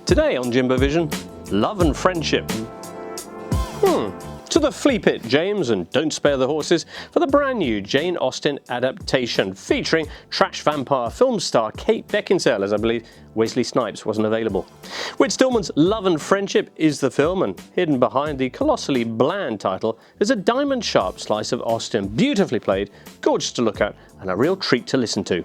Today on Jimbo Vision, love and friendship. To the flea pit, James, and don't spare the horses for the brand new Jane Austen adaptation featuring trash vampire film star Kate Beckinsale, as I believe Wesley Snipes wasn't available. Whit Stillman's Love and Friendship is the film, and hidden behind the colossally bland title is a diamond-sharp slice of Austen, beautifully played, gorgeous to look at, and a real treat to listen to.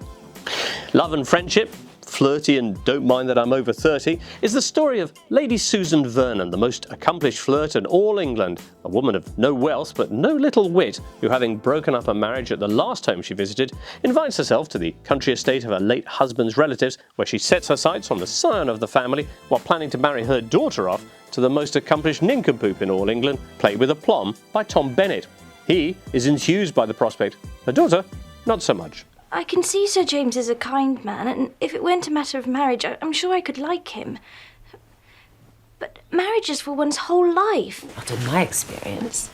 Love and Friendship, flirty and don't mind that I'm over 30, is the story of Lady Susan Vernon, the most accomplished flirt in all England, a woman of no wealth but no little wit, who, having broken up a marriage at the last home she visited, invites herself to the country estate of her late husband's relatives, where she sets her sights on the scion of the family while planning to marry her daughter off to the most accomplished nincompoop in all England, played with aplomb by Tom Bennett. He is enthused by the prospect, her daughter not so much. I can see Sir James is a kind man, and if it weren't a matter of marriage, I'm sure I could like him. But marriage is for one's whole life. Not in my experience.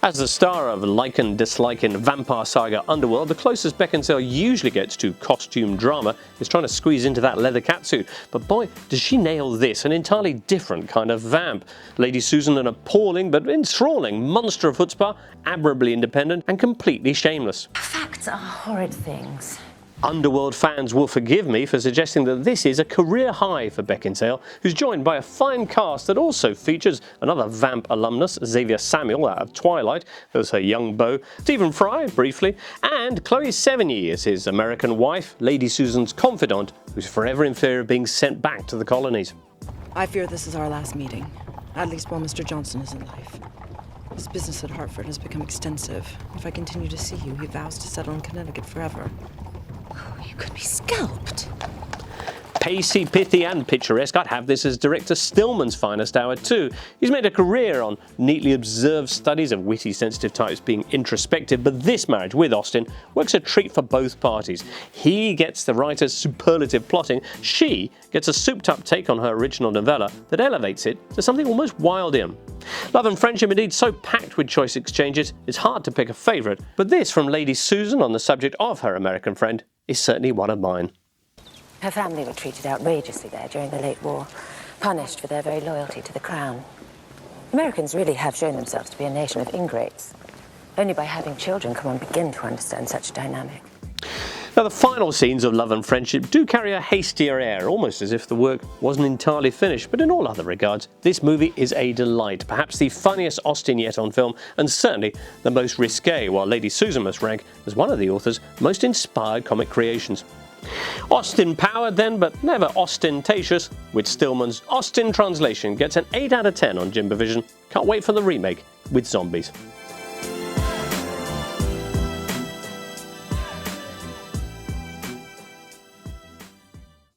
As the star of like and dislike in vampire saga Underworld, the closest Beckinsale usually gets to costume drama is trying to squeeze into that leather catsuit. But boy, does she nail this, an entirely different kind of vamp. Lady Susan, an appalling but enthralling monster of chutzpah, admirably independent and completely shameless. Facts are horrid things. Underworld fans will forgive me for suggesting that this is a career high for Beckinsale, who's joined by a fine cast that also features another vamp alumnus, Xavier Samuel out of Twilight, as her young beau, Stephen Fry, briefly, and Chloe Sevigny as his American wife, Lady Susan's confidant, who's forever in fear of being sent back to the colonies. I fear this is our last meeting, at least while Mr. Johnson is in life. His business at Hartford has become extensive. If I continue to see you, he vows to settle in Connecticut forever. You could be scalped. Pacey, pithy and picturesque, I'd have this as director Stillman's finest hour too. He's made a career on neatly observed studies of witty, sensitive types being introspective, but this marriage with Austen works a treat for both parties. He gets the writer's superlative plotting, she gets a souped-up take on her original novella that elevates it to something almost wild in. Love and Friendship, indeed so packed with choice exchanges, it's hard to pick a favourite, but this from Lady Susan on the subject of her American friend is certainly one of mine. Her family were treated outrageously there during the late war, punished for their very loyalty to the crown. Americans really have shown themselves to be a nation of ingrates. Only by having children can one begin to understand such a dynamic. Now, the final scenes of Love and Friendship do carry a hastier air, almost as if the work wasn't entirely finished, but in all other regards, this movie is a delight, perhaps the funniest Austen yet on film, and certainly the most risque, while Lady Susan must rank as one of the author's most inspired comic creations. Austen-powered then, but never ostentatious, with Stillman's Austen translation gets an 8 out of 10 on Jimbo Vision. Can't wait for the remake with zombies.